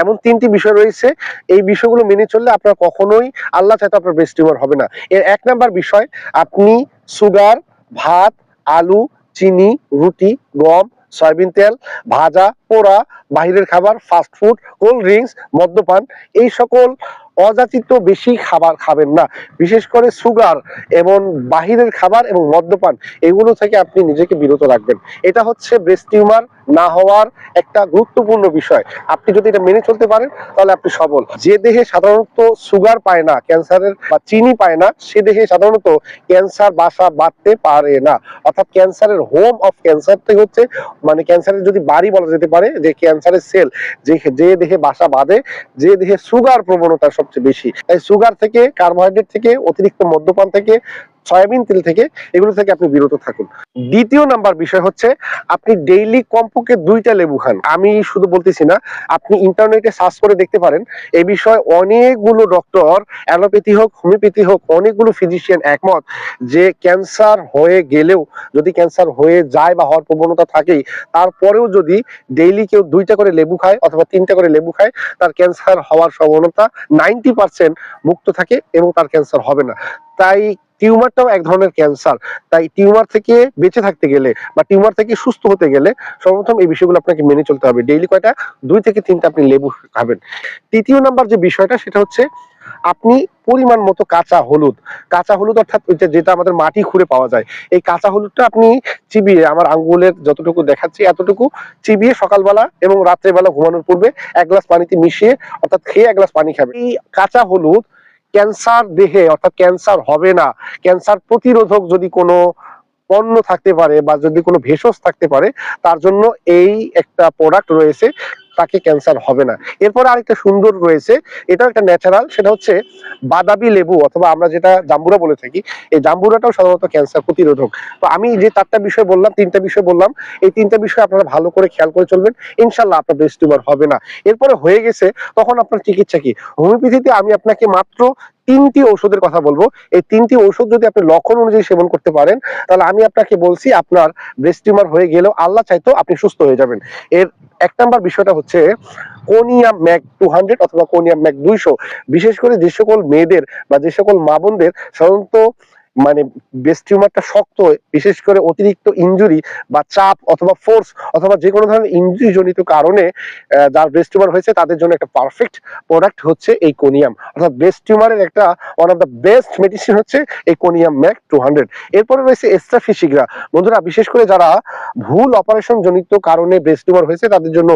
এমন ৩টি বিষয় রয়েছে, এই বিষয়গুলো মেনে চললে আপনার কখনোই আল্লাহ চাইতে আপনার ব্রেস্ট টিউমার হবে না। এর ১ নাম্বার বিষয়, আপনি সুগার, ভাত, আলু, চিনি, রুটি, গম, সয়াবিন তেল, ভাজা, পোড়া, বাহিরের খাবার, ফাস্ট ফুড, কোল্ড ড্রিংকস, মদ্যপান এই সকল অযাচিত বেশি খাবার খাবেন না। বিশেষ করে সুগার এবং বাহিরের খাবার এবং মদ্যপান এগুলো থেকে আপনি নিজেকে বিরত রাখবেন। এটা হচ্ছে ব্রেস্ট টিউমার না হওয়ার একটা গুরুত্বপূর্ণ বিষয়। আপনি যদি এটা মেনে চলতে পারেন তাহলে আপনি সবল। যে দেহে সাধারণত সুগার পায় না, ক্যান্সারের বা চিনি পায় না, সে দেহে সাধারণত ক্যান্সার বাসা বাঁধতে পারে না। অর্থাৎ ক্যান্সারের হোম অফ ক্যান্সারটাই হচ্ছে, মানে ক্যান্সারের যদি বাড়ি বলা যেতে পারে, যে ক্যান্সারের সেল যে দেহে বাসা বাঁধে, যে দেহে সুগার প্রবণতা সবচেয়ে বেশি। তাই সুগার থেকে, কার্বোহাইড্রেট থেকে, অতিরিক্ত মদ্যপান থেকে, সয়াবিন তেল থেকে, এগুলো থেকে আপনি বিরত থাকুন। ২য় নাম্বার বিষয় হচ্ছে, আপনি ডেইলি কমপক্ষে ২টা লেবু খান। আমি শুধু বলতেছি না, আপনি ইন্টারনেটে সার্চ করে দেখতে পারেন। এই বিষয়ে অনেকগুলো ডক্টর, অ্যালোপ্যাথি হোক, হোমিওপ্যাথি হোক, অনেকগুলো ফিজিশিয়ান একমত যে ক্যান্সার হয়ে গেলেও, যদি ক্যান্সার হয়ে যায় বা হওয়ার প্রবণতা থাকেই, তারপরেও যদি ডেইলি কেউ ২টা করে লেবু খায় অথবা ৩টা করে লেবু খায়, তার ক্যান্সার হওয়ার সম্ভাবনা 90% মুক্ত থাকে এবং তার ক্যান্সার হবে না। তাই টিউমারটাও এক ধরনের ক্যান্সার। তাই টিউমার থেকে বেঁচে থাকতে গেলে বা টিউমার থেকে সুস্থ হতে গেলে সর্বপ্রথম এই বিষয়গুলো আপনাকে মেনে চলতে হবে। ডেইলি কয়টা? ২ থেকে ৩টা আপনি লেবু খাবেন। ৩য় নাম্বার যে বিষয়টা, সেটা হচ্ছে আপনি পরিমাণ মতো কাঁচা হলুদ অর্থাৎ ওই যেটা আমাদের মাটি খুঁড়ে পাওয়া যায়। এই কাঁচা হলুদটা আপনি চিবিয়ে, আমার আঙ্গুলের যতটুকু দেখাচ্ছি এতটুকু চিবিয়ে সকালবেলা এবং রাত্রেবেলা ঘুমানোর পূর্বে ১ গ্লাস পানিতে মিশিয়ে, অর্থাৎ খেয়ে ১ গ্লাস পানি খাবেন। এই কাঁচা হলুদ ক্যান্সার দেহে, অর্থাৎ ক্যান্সার হবে না, ক্যান্সার প্রতিরোধক যদি কোনো পণ্য থাকতে পারে বা যদি কোনো ভেষজ থাকতে পারে, তার জন্য এই একটা প্রোডাক্ট রয়েছে, তাকে ক্যান্সার হবে না। এরপরে আরেকটা সুন্দর রয়েছে, এটাও একটা ন্যাচারাল, সেটা হচ্ছে বাদাবি লেবু অথবা আমরা যেটা জাম্বুরা বলে থাকি। এই জাম্বুরাটাও সাধারণত ক্যান্সার প্রতিরোধক। তো আমি যে ৪টা বিষয় বললাম, ৩টা বিষয় বললাম, এই ৩টা বিষয় আপনারা ভালো করে খেয়াল করে চলবেন। ইনশাআল্লাহ আপনার ব্রেস্ট টিউমার হবে না। এরপরে হয়ে গেছে, তখন আপনার চিকিৎসা কি? হোমিওপ্যাথিতে আমি আপনাকে মাত্র ৩টি ঔষধের কথা বলবো। এই ৩টি ঔষধ যদি আপনি লক্ষণ অনুযায়ী সেবন করতে পারেন, তাহলে আমি আপনাকে বলছি আপনার ব্রেস্ট টিউমার হয়ে গেলেও আল্লাহ চাইতো আপনি সুস্থ হয়ে যাবেন। এর ১ নাম্বার বিষয়টা হচ্ছে কোনিয়াম ম্যাগ 200 অথবা কোনিয়াম ম্যাগ 200। বিশেষ করে যে সকল মেয়েদের বা যে সকল মা বোনদের সাধারণত মানে ব্রেস্ট টিউমারটা শক্ত হয়, বিশেষ করে অতিরিক্ত ইনজুরি বা চাপ অথবা ফোর্স অথবা যে কোনো ধরনের ইনজুরি জনিত কারণে যার ব্রেস্ট টিউমার হয়েছে, তাদের জন্য একটা পারফেক্ট প্রোডাক্ট হচ্ছে এই কোনিয়াম। অর্থাৎ ব্রেস্ট টিউমারের একটা one of the best medicine হচ্ছে এই কোনিয়াম ম্যাগ 200। এরপরে রয়েছে এস্ট্রাফিশিগ্রা। বন্ধুরা, বিশেষ করে যারা ভুল অপারেশন জনিত কারণে ব্রেস্ট টিউমার হয়েছে, তাদের জন্য